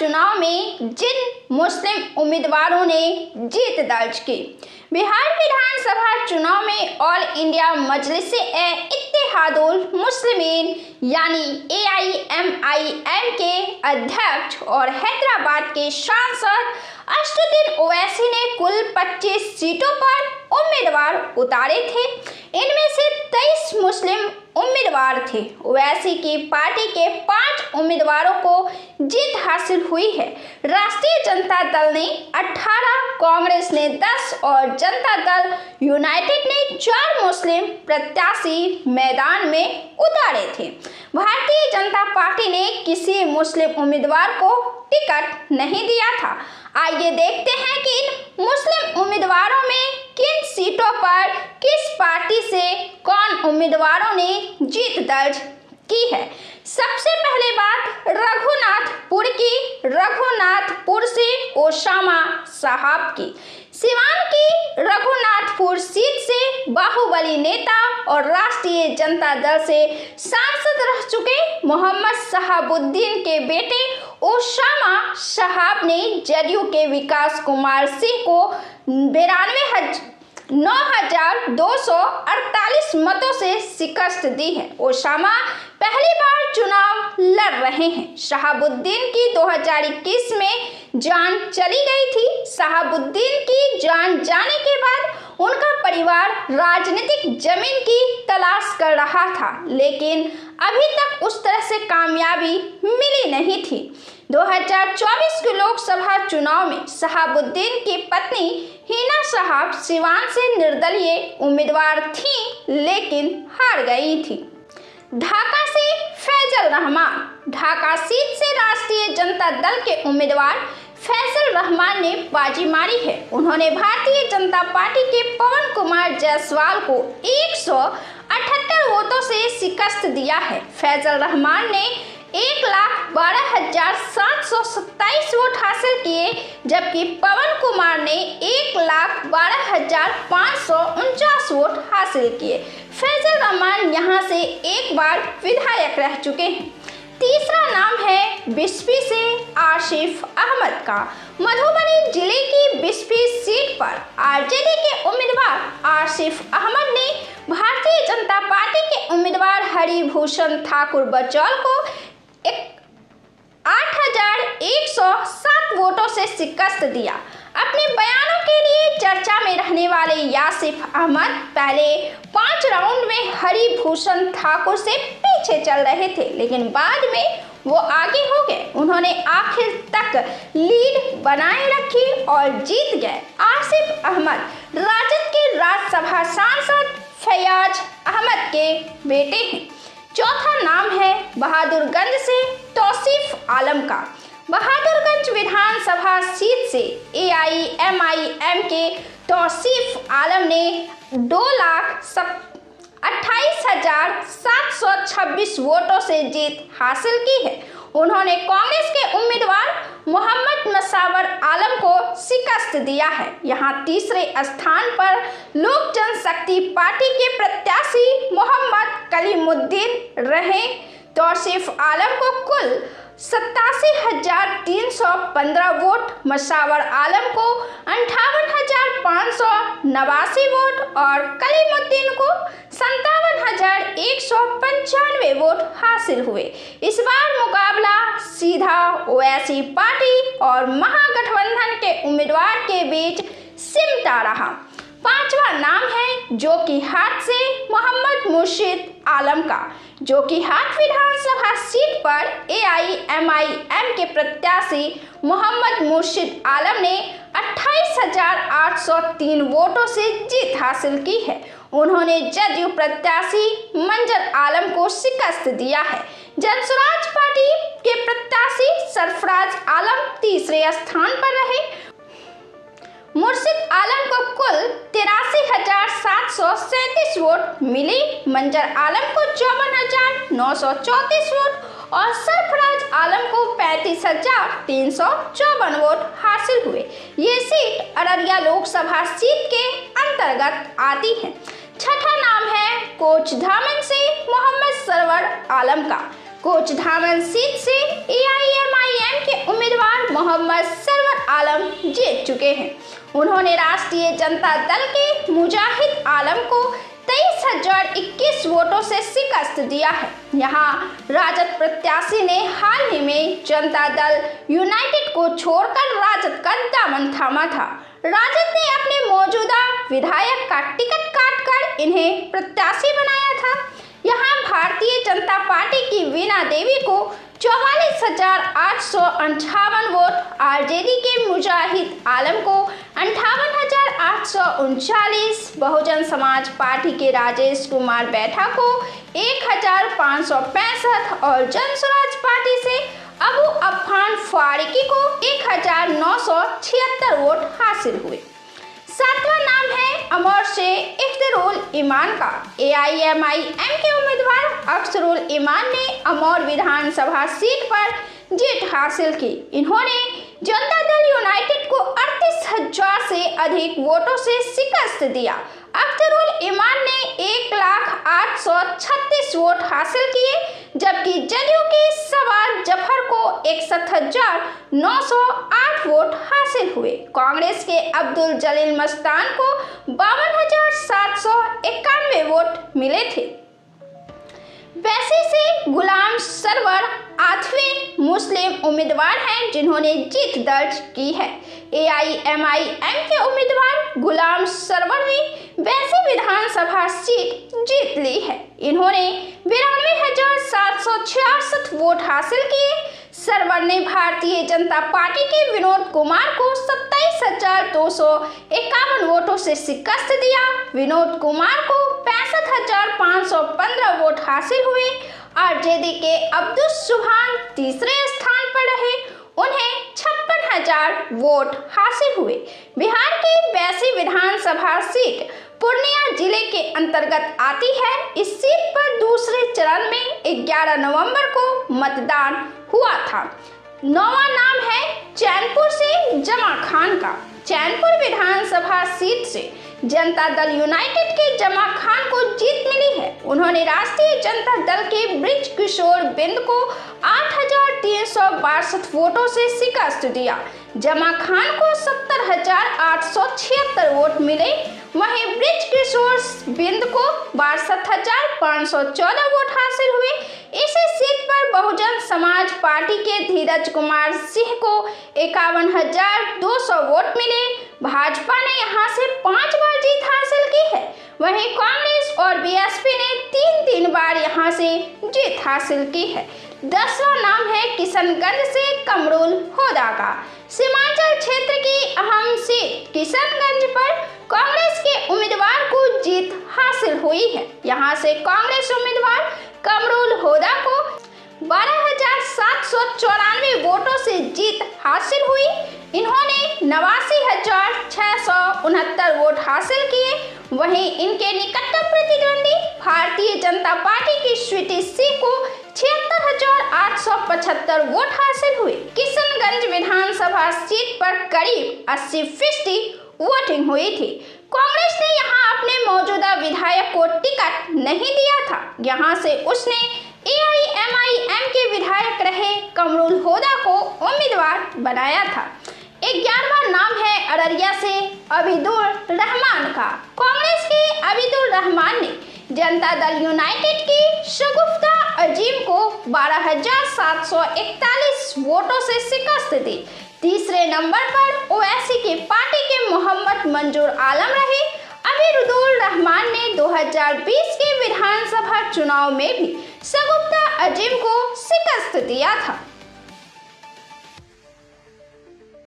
चुनाव में जिन मुस्लिम उम्मीदवारों ने जीत दर्ज की। बिहार विधानसभा चुनाव में ऑल इंडिया मजलिस-ए-इत्तेहादुल मुस्लिमीन यानी AIMIM के अध्यक्ष और हैदराबाद के सांसद असदुद्दीन ओवैसी ने कुल 25 सीटों पर उम्मीदवार उतारे थे। इनमें से 23 मुस्लिम उम्मीदवार थे। ओवैसी की पार्टी के 5 उम्मीदवारों को जीत हासिल हुई है। राष्ट्रीय जनता दल ने 18, कांग्रेस ने 10 और जनता दल यूनाइटेड ने 4 मुस्लिम प्रत्याशी मैदान में उतारे थे। भारतीय जनता पार्टी ने किसी मुस्लिम उम्मीदवार को टिकट नहीं दिया था। आइए देखते हैं कि इन मुस्लिम उम्मीदवारों में किन सीटों पर किस पार्टी से कौन उम्मीदवारों ने जीत दर्ज की है। सबसे पहले बात रघुनाथपुर से ओसामा साहब की। सिवान की रघुनाथपुर सीट से बाहुबली नेता और राष्ट्रीय जनता दल से सांसद रह चुके मोहम्मद शहाबुद्दीन के बेटे ओसामा साहब ने जदयू के विकास कुमार सिंह को 9,248 मतों से शिकस्त दी है। ओसामा पहली बार चुनाव लड़ रहे हैं। शहाबुद्दीन की 2021 में जान चली गई थी। शहाबुद्दीन की जान जाने के बाद उनका परिवार राजनीतिक जमीन की तलाश कर रहा था, लेकिन अभी तक उस तरह से कामयाबी मिली नहीं थी। 2024 के लोकसभा चुनाव में शहाबुद्दीन की पत्नी हिना साहब सिवान से निर्दलीय उम्मीदवार थीं, लेकिन हार गई थी। ढाका से फैजल रहमान। ढाका सीट से राष्ट्रीय जनता दल के उम्मीदवार फैजल रहमान ने बाजी मारी है। उन्होंने भारतीय जनता पार्टी के पवन कुमार जायसवाल को 178 वोटों से शिकस्त दिया है। फैजल रहमान ने 1,12,727 वोट हासिल किए, जबकि पवन कुमार ने 1,12,549 वोट हासिल किए। फैजल रहमान यहां से एक बार विधायक रह चुके हैं। तीसरा नाम है बिस्फी से आसिफ अहमद का। मधुबनी जिले की बिस्फी सीट पर आरजेडी के उम्मीदवार आसिफ अहमद ने भारतीय जनता पार्टी के उम्मीदवार हरिभूषण ठाकुर बचौल को 8,107 वोटों से शिकस्त दिया। अपने बयानों के लिए चर्चा में रहने वाले आसिफ अहमद पहले 5 राउंड में हरिभूषण ठाकुर से पीछे चल रहे थे, लेकिन बाद में वो आगे हो गए। उन्होंने आखिर तक लीड बनाए रखी और जीत गए। आसिफ अहमद राजद के राज्यसभा सांसद फैयाज अहमद के बेटे हैं। चौथा नाम है बहादुरगंज से तौसीफ आलम का। बहादुरगंज विधानसभा सीट से AIMIM के तौसीफ आलम ने 2,28,726 वोटों से जीत हासिल की है। उन्होंने कांग्रेस के उम्मीदवार मोहम्मद मसावर आलम को शिकस्त दिया है। यहां तीसरे स्थान पर लोक जनशक्ति पार्टी के प्रत्याशी मोहम्मद कलीमुद्दीन रहे। तौसीफ आलम को कुल 87,315 वोट, मसावर आलम को 58,589 वोट और कलीमुद्दीन को 57,195 वोट हासिल हुए। इस बार मुकाबला सीधा ओवैसी पार्टी और महागठबंधन के उम्मीदवार के बीच सिमटा रहा। पांचवा नाम है जोकीहाट से मोहम्मद मुर्शिद आलम का। जोकीहाट विधानसभा सीट पर AIMIM के प्रत्याशी मोहम्मद मुर्शिद आलम ने 28,803 वोटों से जीत हासिल की है। उन्होंने जदयू प्रत्याशी मंजर आलम को शिकस्त दिया है। जनसुराज पार्टी के प्रत्याशी सरफराज आलम तीसरे स्थान पर रहे। मुर्शिद आलम को कुल 83,737 वोट मिले। मंजर आलम को 54,934 वोट और सरफराज आलम को 35,354 वोट हासिल हुए। ये सीट अररिया लोकसभा सीट के अंतर्गत आती है। छठा नाम है कोचधामन से मोहम्मद सरवर आलम का। कोचधामन सीट से AIMIM के उम्मीदवार मोहम्मद सरवर आलम जीत चुके हैं। उन्होंने राष्ट्रीय जनता दल के मुजाहिद आलम को 23,021 वोटों से शिकस्त दिया है। यहाँ राजद प्रत्याशी ने हाल ही में जनता दल यूनाइटेड को छोड़कर राजद का दामन थामा था। राजद ने अपने मौजूदा विधायक का टिकट काटकर इन्हें प्रत्याशी बनाया था। यहाँ भारतीय जनता पार्टी की वीणा देवी को 44,858 वोट, आरजेडी के मुजाहिद आलम को 58,839, बहुजन समाज पार्टी के राजेश कुमार बैठा को 1,565 और जन स्वराज पार्टी से अबू अफान फारूकी को 1,976 वोट हासिल हुए। सातवां नाम है अमर से इफ्तिरुल ईमान का। AIMIM के उम्मीदवार अफसरुल ईमान ने अमर विधानसभा सीट पर जीत हासिल की। इन्होंने जनता दल यूनाइटेड को 38,000 से अधिक वोटों से शिकस्त दिया। अफसरुल ईमान ने 1,0836 वोट हासिल किए, जबकि जदयू के सवार जफर को 61,908 वोट हासिल हुए। कांग्रेस के अब्दुल जलील मस्तान को 52,791 वोट मिले थे। वैसे से गुलाम सरवर 8वें मुस्लिम उम्मीदवार हैं जिन्होंने जीत दर्ज की है। AIMIM के उम्मीदवार गुलाम सरवर ने वैसे विधानसभा सीट जीत ली है। इन्होंने 92,766 वोट हासिल किए। सरवर ने भारतीय जनता पार्टी के विनोद कुमार को 27,251 वोटों से शिकस्त दिया। विनोद कुमार को 65,515 वोट हासिल हुए। आरजेडी के अब्दुल सुभान तीसरे स्थान पर रहे, उन्हें 56,000 वोट हासिल हुए। बिहार की वैसी विधानसभा सीट पूर्णिया जिले के अंतर्गत आती है। इस सीट पर दूसरे चरण में 11 नवंबर को मतदान हुआ था। नौवां नाम है चैनपुर से जमा खान का। चैनपुर विधानसभा सीट से जनता दल यूनाइटेड के जमा खान को जीत मिली है। उन्होंने राष्ट्रीय जनता दल के ब्रिज किशोर बिंद को 8,362 वोटों से शिकस्त दिया। जमा खान को 70,876 वोट मिले। वहीं ब्रिज किशोर बिंद को 62,514 वोट हासिल हुए। इसी सीट पर बहुजन समाज पार्टी के धीरज कुमार सिंह को 51,200 वोट मिले। भाजपा ने यहां से 5 बार जीत हासिल की है। वहीं कांग्रेस और BSP ने 3 बार यहां से जीत हासिल की है। 10वां नाम है किशनगंज से कमरुल होदा का। सीमांचल क्षेत्र की अहम सीट किशनगंज पर कांग्रेस के उम्मीदवार को जीत हासिल हुई है। यहां से कांग्रेस उम्मीदवार कमरुल होदा को 12,794 वोटों से जीत हासिल हुई। इन्होंने 89,669 वोट हासिल किए। वहीं इनके निकटतम प्रतिद्वंदी भारतीय जनता पार्टी की स्वीटी सिंह को 76,875 वोट हासिल हुए। किशनगंज विधानसभा सीट पर करीब 80% वोटिंग हुई थी। कांग्रेस ने यहां अपने मौजूदा विधायक को टिकट नहीं दिया था। यहां से उसने AIMIM के विधायक रहे कमरुल होदा को उम्मीदवार बनाया था। 11वां नाम है अररिया से अबीदुर रहमान का। कांग्रेस के अबीदुर रहमान ने जनता दल यूनाइटेड की शगुफ्ता अजीम को 12,741 वोटों से शिकस्त दी। तीसरे नंबर पर ओवैसी की पार्टी के मोहम्मद मंजूर आलम रहे। अबीदुर रहमान ने 2020 के विधानसभा चुनाव में भी शगुफ्ता अजीम को शिकस्त दिया था।